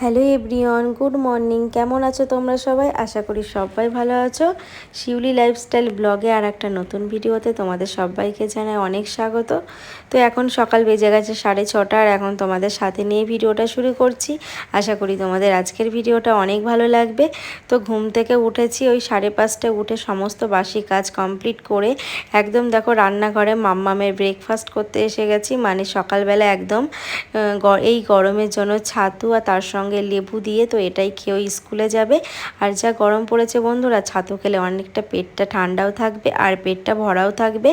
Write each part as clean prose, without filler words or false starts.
Hello everyone, good morning. কেমন আছো তোমরা সবাই? আশা করি সবাই ভালো আছো। শিউলি লাইফস্টাইল ব্লগে আর একটা নতুন ভিডিওতে তোমাদের সবাইকে জানাই অনেক স্বাগত। তো এখন সকাল বেজে গেছে 6:30, আর এখন তোমাদের সাথে নিয়ে ভিডিওটা শুরু করছি। আশা করি তোমাদের আজকের ভিডিওটা অনেক ভালো লাগবে। তো ঘুম থেকে উঠেছি ওই 5:30টায়, উঠে সমস্ত বাসি কাজ কমপ্লিট করে একদম দেখো রান্নাঘরে মাম্মামের ব্রেকফাস্ট করতে এসে গেছি। মানে সকালবেলা একদম এই গরমের জন্য ছাতু আর তার সঙ্গে লেবু দিয়ে, তো এটাই খেয়ে স্কুলে যাবে। আর যা গরম পড়েছে বন্ধুরা, ছাতু খেলে অনেকটা পেটটা ঠান্ডাও থাকবে আর পেটটা ভরাও থাকবে।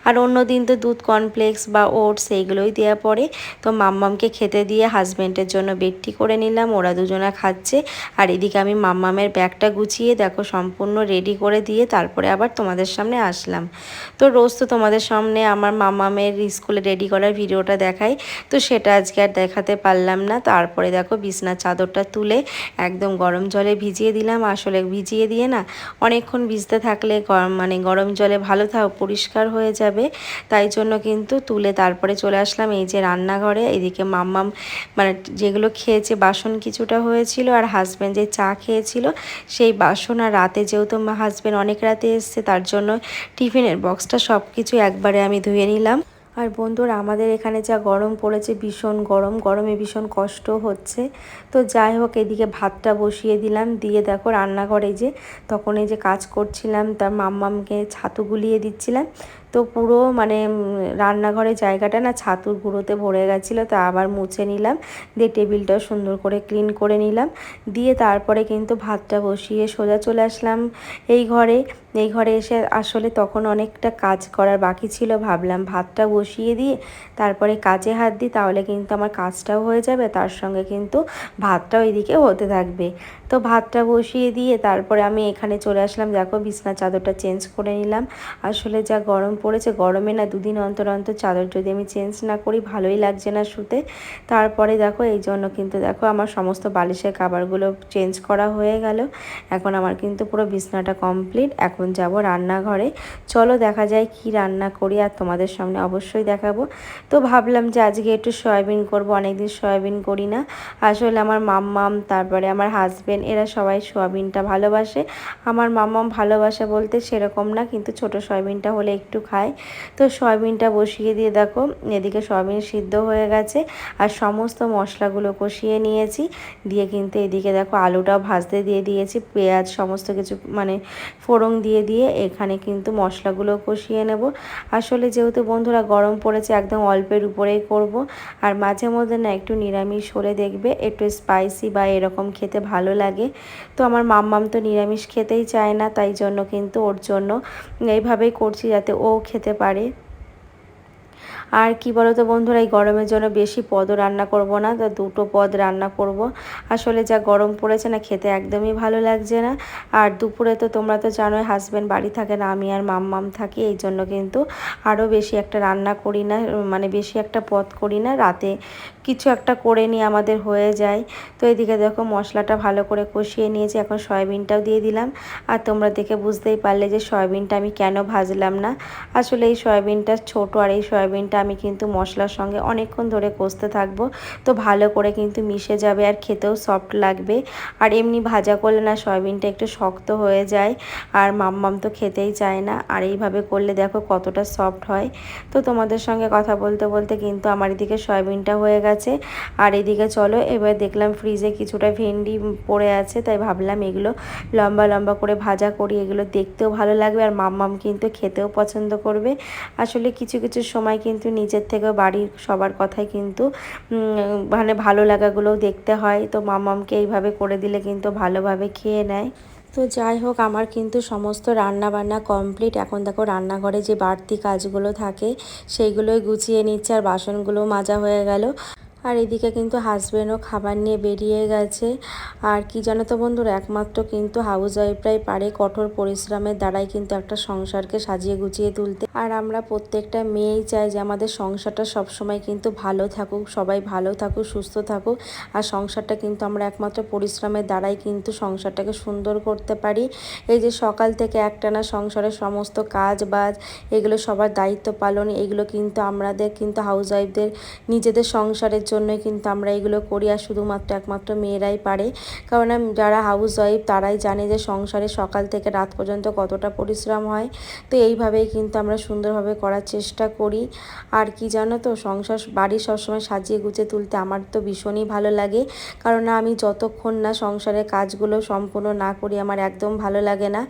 আর অন্য দিন তো দুধ কর্নফ্লেক্স বা ওটস এইগুলোই দেওয়া পড়ে। তো মাম্মামকে খেতে দিয়ে হাজব্যান্ডের জন্য বেডটি করে নিলাম, ওরা দুজনা খাচ্ছে। আর এদিকে আমি মাম্মামের ব্যাগটা গুছিয়ে দেখো সম্পূর্ণ রেডি করে দিয়ে তারপরে আবার তোমাদের সামনে আসলাম। তো রোজ তো তোমাদের সামনে আমার মাম্মামের স্কুলে রেডি করার ভিডিওটা দেখাই, তো সেটা আজকে আর দেখাতে পারলাম না। তারপরে দেখো বিছনার চাদরটা তুলে একদম গরম জলে ভিজিয়ে দিলাম। আসলে ভিজিয়ে দিয়ে না অনেকক্ষণ ভিজতে থাকলে গরম জলে ভালো পরিষ্কার হয়ে যাবে, তাই জন্য কিন্তু তুলে তারপরে চলে আসলাম এই যে রান্নাঘরে। এদিকে মাম্মাম যেগুলো খেয়েছে বাসন কিছুটা হয়েছিল, আর হাজব্যান্ড যে চা খেয়েছিল সেই বাসন। আর রাতে যেহেতু হাজব্যান্ড অনেক রাতে এসছে, তার জন্য টিফিনের বক্সটা সব কিছু একবারে আমি ধুয়ে নিলাম। আর বন্ধুরা, আমাদের এখানে যা গরম পড়েছে, ভীষণ গরমে ভীষণ কষ্ট হচ্ছে। তো যাই হোক, এদিকে ভাতটা বসিয়ে দিলাম, দিয়ে দেখো রান্নাঘরে যে তখন এই যে কাজ করছিলাম, তার মাম্মামকে ছাতু গুলিয়ে দিচ্ছিলাম। তো পুরো রান্নাঘরের জায়গাটা না ছাতুর গুঁড়োতে ভরে গেছিলো, তা আবার মুছে নিলাম, দিয়ে টেবিলটাও সুন্দর করে ক্লিন করে নিলাম। দিয়ে তারপরে কিন্তু ভাতটা বসিয়ে সোজা চলে আসলাম এই ঘরে এসে আসলে তখন অনেকটা কাজ করার বাকি ছিল। ভাবলাম ভাতটা বসিয়ে দিয়ে তারপরে কাজে হাত দিই, তাহলে কিন্তু আমার কাজটাও হয়ে যাবে, তার সঙ্গে কিন্তু ভাতটাও এদিকে হতে থাকবে। তো ভাতটা বসিয়ে দিয়ে তারপরে আমি এখানে চলে আসলাম। দেখো বিছনার চাদরটা চেঞ্জ করে নিলাম। আসলে যা গরম পড়েছে, গরমে না দুদিন অন্তর অন্তর চাদর যদি আমি চেঞ্জ না করি ভালোই লাগছে না শুতে। তারপরে দেখো এই জন্য কিন্তু দেখো আমার সমস্ত বালিশের কাভারগুলো চেঞ্জ করা হয়ে গেল। এখন আমার কিন্তু পুরো বিছনাটা কমপ্লিট। এখন যাব রান্নাঘরে। চলো দেখা যায় কি রান্না করি, আর তোমাদের সামনে অবশ্যই দেখাবো। তো ভাবলাম যে আজকে একটু সয়াবিন করব, অনেকদিন সয়াবিন করি না। আসলে আমার মাম্মাম, তারপরে আমার হাজব্যান্ড, এরা সবাই সয়াবিনটা ভালোবাসে। আমার মাম্মাম ভালোবাসে বলতে সেরকম না, কিন্তু ছোট সয়াবিনটা হলে একটু খায়। তো সয়াবিনটা বসিয়ে দিয়ে দেখো এদিকে সয়াবিন সিদ্ধ হয়ে গেছে, আর সমস্ত মশলাগুলো কষিয়ে নিয়েছি। দিয়ে কিন্তু এদিকে দেখো আলুটাও ভাজতে দিয়ে দিয়েছি, পেঁয়াজ সমস্ত কিছু ফোড়ন দিয়ে এখানে কিন্তু মশলাগুলো কষিয়ে নেব। আসলে যেহেতু বন্ধুরা গরম পড়েছে, একদম অল্পের উপরেই করব। আর মাঝে মধ্যে না একটু নিরামিষ হলে দেখবে একটু স্পাইসি বা এরকম খেতে ভালো লাগে। তো আমার মাম্মাম তো নিরামিষ খেতেই চায় না, তাই জন্য কিন্তু ওর জন্য এইভাবেই করছি যাতে ও খেতে পারে। আর কি বলো তো বন্ধুরা, এই গরমের জন্য বেশি পদও রান্না করব না, তো দুটো পদ রান্না করব। আসলে যা গরম পড়েছে না, খেতে একদমই ভালো লাগছে না। আর দুপুরে তো তোমরা তো জানোই হাজব্যান্ড বাড়ি থাকে না, আমি আর মাম্মাম থাকি, এই জন্য কিন্তু আরও বেশি একটা রান্না করি না, বেশি একটা পদ করি না। রাতে কিছু একটা করে নিয়ে আমাদের হয়ে যায়। তো এদিকে দেখো মশলাটা ভালো করে কষিয়ে নিয়েছি, এখন সয়াবিনটাও দিয়ে দিলাম। আর তোমরা দেখে বুঝতেই পারলে যে সয়াবিনটা আমি কেন ভাজলাম না। আসলে এই সয়াবিনটা ছোট, আর এই সয়াবিনটা আমি কিন্তু মশলার সঙ্গে অনেকক্ষণ ধরে কষতে থাকবো, তো ভালো করে কিন্তু মিশে যাবে আর খেতেও সফট লাগবে। আর এমনি ভাজা করলে না সয়াবিনটা একটু শক্ত হয়ে যায়, আর মাম্মাম তো খেতেই চায় না। আর এইভাবে করলে দেখো কতটা সফট হয়। তো তোমাদের সঙ্গে কথা বলতে বলতে কিন্তু আমার এদিকে সয়াবিনটা হয়ে গেছে। আর এদিকে চলো এবার দেখলাম ফ্রিজে কিছুটা ভেন্ডি পড়ে আছে, তাই ভাবলাম এগুলো লম্বা লম্বা করে ভাজা করি, এগুলো দেখতেও ভালো লাগবে আর মাম্মাম কিন্তু খেতেও পছন্দ করবে। আসলে কিছু কিছু সময় কিন্তু নিজের থেকেও বাড়ির সবার কথাই কিন্তু ভালো লাগাগুলোও দেখতে হয়। তো মাম্মামকে এইভাবে করে দিলে কিন্তু ভালোভাবে খেয়ে নেয়। তো যাই হোক, আমার কিন্তু সমস্ত রান্না বান্না কমপ্লিট। এখন দেখো রান্নাঘরে যে বাড়তি কাজগুলো থাকে সেইগুলোই গুছিয়ে নিচ্ছে, আর বাসনগুলো মাজা হয়ে গেল। আর এদিকে কিন্তু হাজব্যান্ডও খাবার নিয়ে বেরিয়ে গেছে। আর কি জানো তো বন্ধুরা, একমাত্র কিন্তু হাউস ওয়াইফরাই পারে কঠোর পরিশ্রমের দ্বারাই কিন্তু একটা সংসারকে সাজিয়ে গুছিয়ে তুলতে। আর আমরা প্রত্যেকটা মেয়েই চাই যে আমাদের সংসারটা সবসময় কিন্তু ভালো থাকুক, সবাই ভালো থাকুক, সুস্থ থাকুক। আর সংসারটা কিন্তু আমরা একমাত্র পরিশ্রমের দ্বারাই কিন্তু সংসারটাকে সুন্দর করতে পারি। এই যে সকাল থেকে একটানা সংসারের সমস্ত কাজ বাজ এগুলো সবার দায়িত্ব পালন, এগুলো কিন্তু আমাদের কিন্তু হাউস ওয়াইফদের নিজেদের সংসারের জন্যই কিন্তু আমরা এগুলো করি, আর শুধুমাত্র একমাত্র মেয়েরাই পারে। কারণ যারা হাউস ওয়াইফ তারাই জানে যে সংসারে সকাল থেকে রাত পর্যন্ত কতটা পরিশ্রম হয়। তো এইভাবেই কিন্তু আমরা সুন্দরভাবে করার চেষ্টা করি। আর কি জানো তো, সংসার বাড়ি সবসময় সাজিয়ে গুছিয়ে তুলতে আমার তো ভীষণই ভালো লাগে। কারণ আমি যতক্ষণ না সংসারের কাজগুলো সম্পূর্ণ না করি আমার একদম ভালো লাগে না।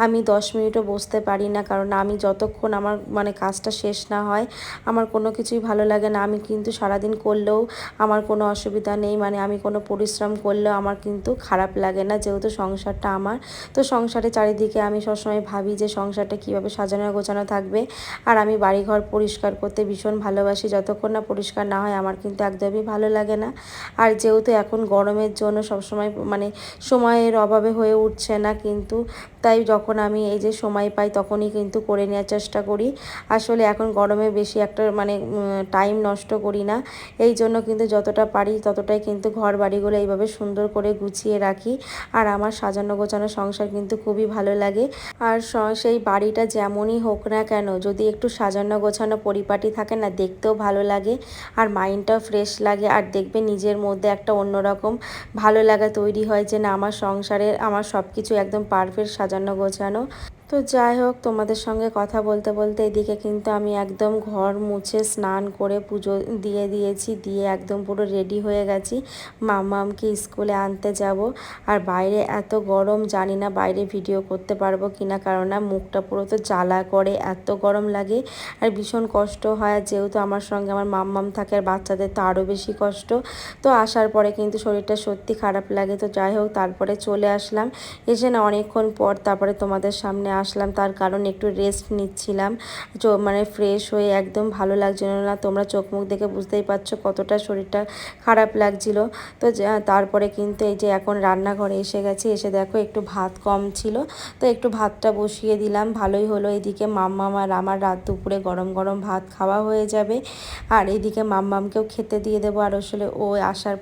আমি 10 মিনিটও বসতে পারি না, কারণ আমি যতক্ষণ আমার কাজটা শেষ না হয় আমার কোনো কিছুই ভালো লাগে না। আমি কিন্তু সারাদিন করলেও আমার কোনো অসুবিধা নেই, আমি কোনো পরিশ্রম করলেও আমার কিন্তু খারাপ লাগে না, যেহেতু সংসারটা আমার। তো সংসারের চারিদিকে আমি সবসময় ভাবি যে সংসারটা কীভাবে সাজানো গোছানো থাকবে। আর আমি বাড়িঘর পরিষ্কার করতে ভীষণ ভালোবাসি, যতক্ষণ না পরিষ্কার না হয় আমার কিন্তু একদমই ভালো লাগে না। আর যেহেতু এখন গরমের জন্য সবসময় সময়ের অভাবে হয়ে উঠছে না, কিন্তু তাই যখন আমি এই যে সময় পাই তখনই কিন্তু করে নেওয়ার চেষ্টা করি। আসলে এখন গরমে বেশি একটা টাইম নষ্ট করি না, এই জন্য কিন্তু যতটা পারি ততটাই কিন্তু ঘর বাড়িগুলো এইভাবে সুন্দর করে গুছিয়ে রাখি। আর আমার সাজানো গোছানো সংসার কিন্তু খুবই ভালো লাগে। আর সেই বাড়িটা যেমনই হোক না কেন, যদি একটু সাজানো গোছানো পরিপাটি থাকে না, দেখতেও ভালো লাগে আর মাইন্ডটাও ফ্রেশ লাগে। আর দেখবে নিজের মধ্যে একটা অন্যরকম ভালো লাগা তৈরি হয় যে না, আমার সংসারে আমার সব কিছু একদম পারফেক্ট সাজানো গোছানো। তো যাই হোক, তোমাদের সঙ্গে কথা বলতে বলতে এদিকে কিন্তু আমি একদম ঘর মুছে স্নান করে পুজো দিয়ে দিয়েছি, দিয়ে একদম পুরো রেডি হয়ে গেছি। মাম্মামকে স্কুলে আনতে যাব। আর বাইরে এত গরম, জানি না বাইরে ভিডিও করতে পারবো কিনা, কারণ না মুখটা পুরো তো জ্বালা করে, এত গরম লাগে আর ভীষণ কষ্ট হয়। আর যেহেতু আমার সঙ্গে আমার মাম্মাম থাকে আর বাচ্চাদের তো আরও বেশি কষ্ট। তো আসার পরে কিন্তু শরীরটা সত্যি খারাপ লাগে। তো যাই হোক, তারপরে চলে আসলাম। এসে না অনেকক্ষণ পর তারপরে তোমাদের সামনে আসলাম, তার কারণ একটু রেস্ট নিচ্ছিলাম। ফ্রেশ হয়ে একদম ভালো লাগছিল না, তোমরা চোখ মুখ দেখে বুঝতেই পারছো কতটা শরীরটা খারাপ লাগছিল। তো তারপরে কিন্তু এই যে এখন রান্নাঘরে এসে গেছি, এসে দেখো একটু ভাত কম ছিল, তো একটু ভাতটা বসিয়ে দিলাম, ভালোই হলো। এদিকে মাম্মাম আর আমার রাত দুপুরে গরম গরম ভাত খাওয়া হয়ে যাবে। আর এদিকে মাম্মামকেও খেতে দিয়ে দেবো। আর আসলে ও আসার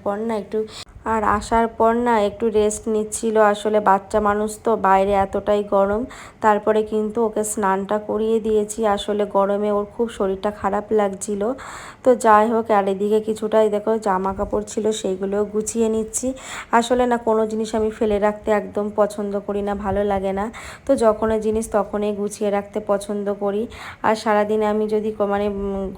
পর না একটু রেস্ট নিচ্ছিল। আসলে বাচ্চা মানুষ তো, বাইরে এতটাই গরম। তারপরে কিন্তু ওকে স্নানটা করিয়ে দিয়েছি, আসলে গরমে ওর খুব শরীরটা খারাপ লাগছিল। তো যাই হোক, আর এদিকে কিছুটাই দেখো জামা কাপড় ছিল সেইগুলোও গুছিয়ে নিচ্ছি। আসলে না কোনো জিনিস আমি ফেলে রাখতে একদম পছন্দ করি না, ভালো লাগে না। তো যখনই জিনিস তখনই গুছিয়ে রাখতে পছন্দ করি। আর সারাদিনে আমি যদি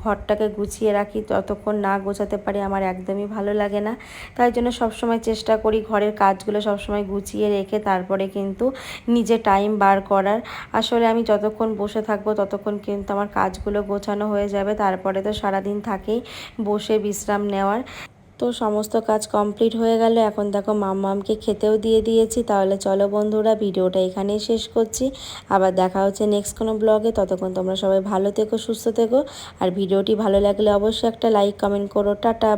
ঘরটাকে গুছিয়ে রাখি, ততক্ষণ না গোছাতে পারি আমার একদমই ভালো লাগে না। তাই জন্য সবসময় চেষ্টা করি ঘরের কাজগুলো সবসময় গুছিয়ে রেখে তারপরে কিন্তু নিজে টাইম বার করার। আসলে আমি যতক্ষণ বসে থাকবো ততক্ষণ কিন্তু আমার কাজগুলো গোছানো হয়ে যাবে, তারপরে তো সারাদিন থাকেই বসে বিশ্রাম নেওয়ার। তো সমস্ত কাজ কমপ্লিট হয়ে গেল। এখন দেখো মাম্মামকে খেতেও দিয়ে দিয়েছি। তাহলে চলো বন্ধুরা, ভিডিওটা এখানেই শেষ করছি। আবার দেখা হচ্ছে নেক্সট কোনো ব্লগে। ততক্ষণ তোমরা সবাই ভালো থেকো, সুস্থ থেকো। আর ভিডিওটি ভালো লাগলে অবশ্যই একটা লাইক কমেন্ট করো। টাটা।